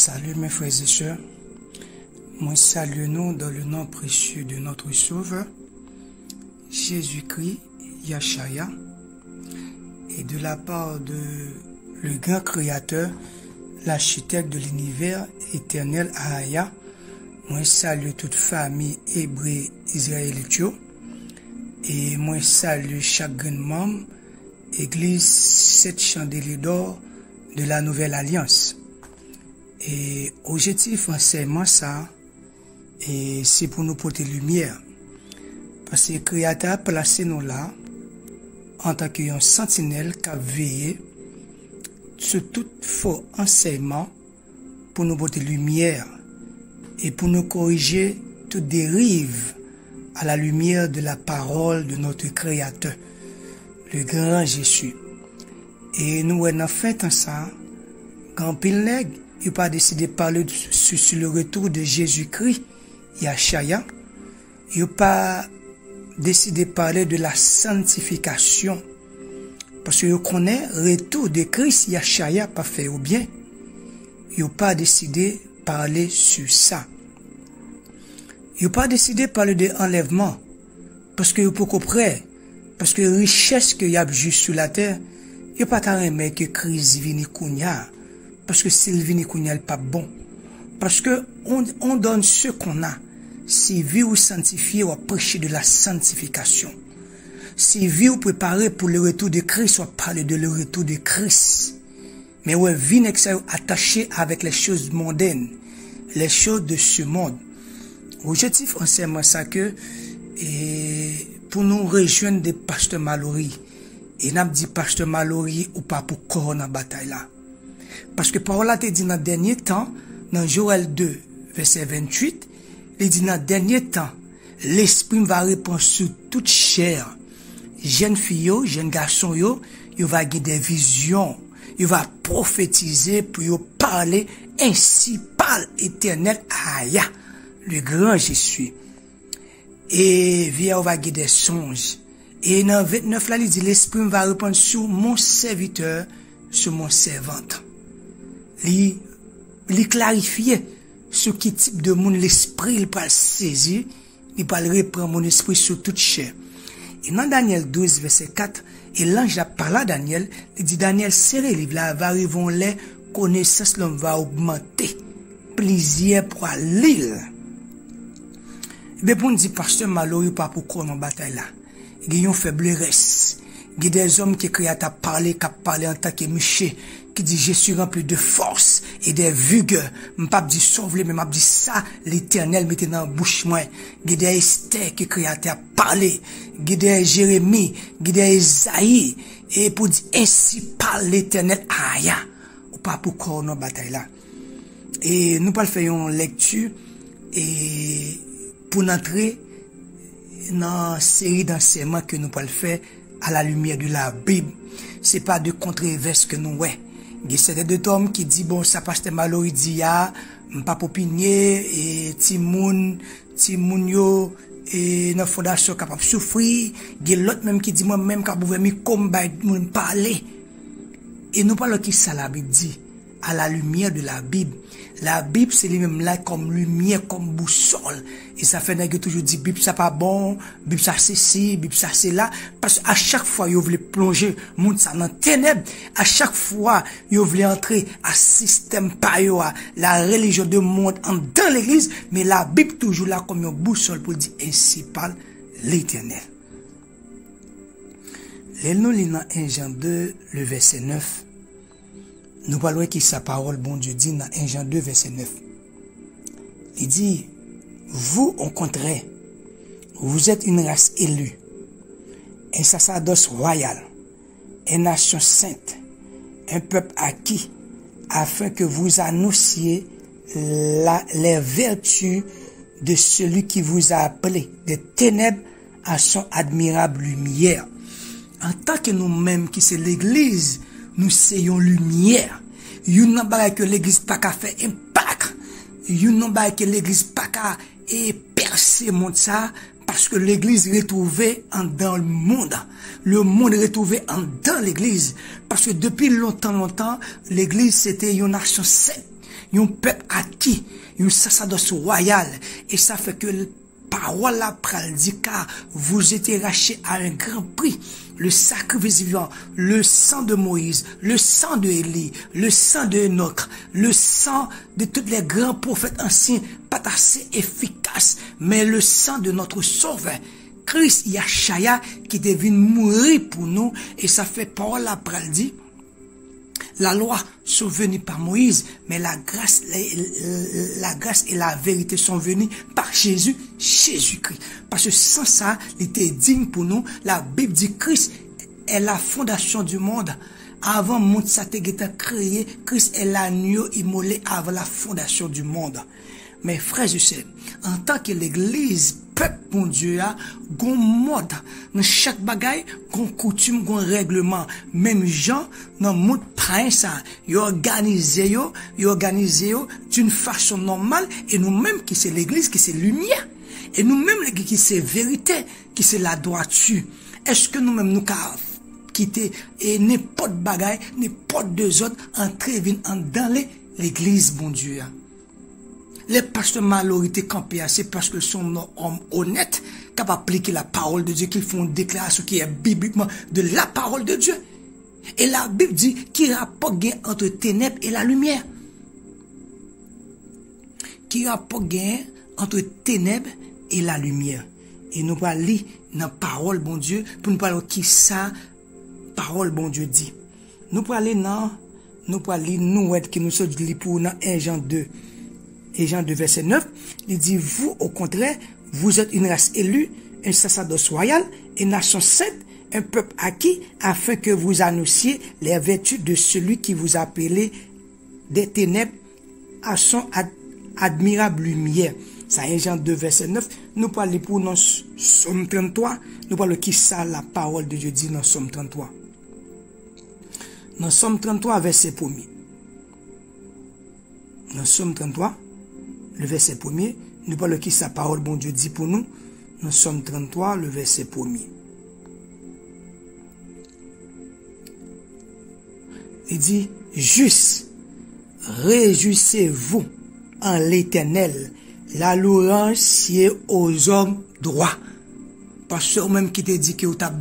Salut mes frères et sœurs, moi salue nous dans le nom précieux de notre Sauveur, Jésus-Christ, Yahshua, et de la part de le grand Créateur, l'architecte de l'univers éternel Ahaya, moi salue toute famille hébreu israélite, et moi salue chaque grand membre, Église 7 chandeliers d'or de la Nouvelle Alliance. Et objectif enseignement ça, et c'est pour nous porter lumière. Parce que le Créateur a placé nous là, en tant qu'un sentinelle qui a veillé sur tout faux enseignement pour nous porter lumière et pour nous corriger toute dérive à la lumière de la parole de notre Créateur, le grand Jésus. Et nous, on a fait ça, quand pile nègre, il n'a pas décidé de parler sur le retour de Jésus-Christ, Yahshua. Il n'a pas décidé de parler de la sanctification. Parce qu'il connaît le retour de Christ, Yahshua, pas fait au bien. Il n'a pas décidé de parler sur ça. Il n'a pas décidé de parler de enlèvement. Parce qu'il n'est pas prêt. Parce que la richesse qu'il y a juste sur la terre, il n'y a pas tant aimé que Christ vienne kounya. Parce que s'il vient kounya, il n'est pas bon. Parce que on donne ce qu'on a. Si vie ou sanctifié, ou prêcher de la sanctification. Si vie ou préparer pour le retour de Christ, ou parler de le retour de Christ. Mais ouais, vie attaché avec les choses mondaines, les choses de ce monde. Objectif enseignement ça que, et pour nous rejoindre des pasteurs Mallory, et n'a dit pasteur Mallory ou pas pour corps dans bataille là. Parce que parole là te dit dans le dernier temps, dans Joël 2, verset 28, il dit dans le dernier temps, l'esprit va répondre sur toute chair. Jeune fille, jeune garçon, il va avoir des visions, il va prophétiser pour parler ainsi par l'éternel Aya, le grand Jésus. Et via va avoir des songes. Et dans 29 là, il dit l'esprit va répondre sur mon serviteur, sur mon servante. Il clarifie sur quel type de monde l'esprit il peut saisir, il peut reprendre mon esprit sur toute chair. Et dans Daniel 12, verset 4, et l'ange a parlé à Daniel, il dit Daniel, serrez le livre là, va arriver les connaissances l'homme va augmenter, plaisir pour l'île. Mais pour nous dire, pasteur Mallory, pas pour quoi dans bataille là. Il y a une faiblesse. Il y a des hommes qui créent à parler, qui parlent en tant que Miché, qui dit je suis rempli de force et de vigueur. Je ne pas dire sauve-le, mais je dis ça, l'éternel mettez dans la bouche moi. Il y a des Esther qui créent à parler. Il y a des Jérémie, il y a des Isaïe. Et pour dire ainsi parle l'éternel, Aya. Ou pas pour quoi dans bataille là. Et nous pas faire une lecture et pour entrer dans la série d'enseignements que nous pouvons faire à la lumière de la Bible. C'est pas de controverse que nous, ouais. Il y a certains hommes qui disent, bon, ça passe Mallory dit, ya, m'pas popinier, et timoun yo, et dans fondation capable de souffrir. Il y a l'autre même qui dit, moi, même quand vous voulez me combattre, me parler. Et nous parlons qui ça la Bible dit, à la lumière de la Bible. La Bible, c'est lui-même là comme lumière, comme boussole. Et ça fait que toujours dit, Bible, ça pas bon, Bible, ça c'est ci, Bible, ça c'est là. Parce qu'à chaque fois, vous voulez plonger, monde ça dans ténèbres. À chaque fois, vous voulez entrer à système payo, la religion de monde dans l'église. Mais la Bible, toujours là comme une boussole pour dire, ainsi parle l'Éternel. Nous lisons dans 1 Jean 2, le verset 9. Nous parlons qui sa parole, bon Dieu dit dans 1 Jean 2, verset 9. Il dit, vous, au contraire, vous êtes une race élue, un sacerdoce royal, une nation sainte, un peuple acquis, afin que vous annonciez les vertus de celui qui vous a appelé des ténèbres à son admirable lumière. En tant que nous-mêmes, qui c'est l'église, nous soyons lumière. Yon nan ba que l'église pas qu'à faire impact. Yon nan ba que l'église pas qu'à percer monde ça parce que l'église retrouvée dans le monde. Le monde retrouvé dans l'église parce que depuis longtemps l'église c'était une nation sainte. un peuple acquis, un sacerdoce royal. Et ça fait que la parole la pral dit, car vous étiez rachetés à un grand prix. Le sacrifice vivant, le sang de Moïse, le sang de Élie, le sang de Enoch, le sang de tous les grands prophètes anciens, pas assez efficace, mais le sang de notre Sauveur, Christ Yachaya, qui est venu mourir pour nous, et ça fait parole la pral dit, la loi sont venues par Moïse, mais la grâce et la vérité sont venues par Jésus-Christ. Parce que sans ça, il était digne pour nous. La Bible dit Christ est la fondation du monde. Avant le monde ça été créé, Christ est l'agneau immolé avant la fondation du monde. Mais frères et sœurs, en tant que l'église, peuple bon Dieu a gon mode dans chaque bagaille, gon coutume, gon règlement. Même gens dans le monde pas ça, yo organisé d'une façon normale, et nous même qui c'est l'église, qui c'est lumière, et nous même l'église qui c'est vérité, qui c'est la droiture. Est-ce que nous même nous quitter et n'importe bagaille, n'importe deux autres entrer dans l'église bon Dieu a? Les pasteurs malheureusement campés, c'est parce que sont des hommes honnêtes, capables d'appliquer la parole de Dieu, qu'ils font une déclaration qui est bibliquement de la parole de Dieu. Et la Bible dit qu'il y a rapport entre ténèbres et la lumière. Qu'il y a rapport entre ténèbres et la lumière. Et nous allons lire dans la parole bon Dieu, pour nous parler qui ça, parole bon Dieu dit. Nous allons lire nous qui nous sommes lire pour dans 1 Jean 2. Et Jean 2, verset 9, il dit, vous, au contraire, vous êtes une race élue, un sacerdoce royal, une nation sainte, un peuple acquis, afin que vous annonciez les vertus de celui qui vous a appelé des ténèbres à son admirable lumière. Ça est Jean 2, verset 9. Nous parlons pour nos Somme 33. Nous parlons qui ça, la parole de Dieu dit dans Somme 33. Dans Somme 33, verset 1er. Dans Somme 33, le verset 1er, nous parlons qui sa parole, bon Dieu dit pour nous. Nous sommes 33, le verset 1er. Il dit, juste, réjouissez-vous en l'Éternel, la louange sied aux hommes droits. Parce que même qui te dit que vous t'as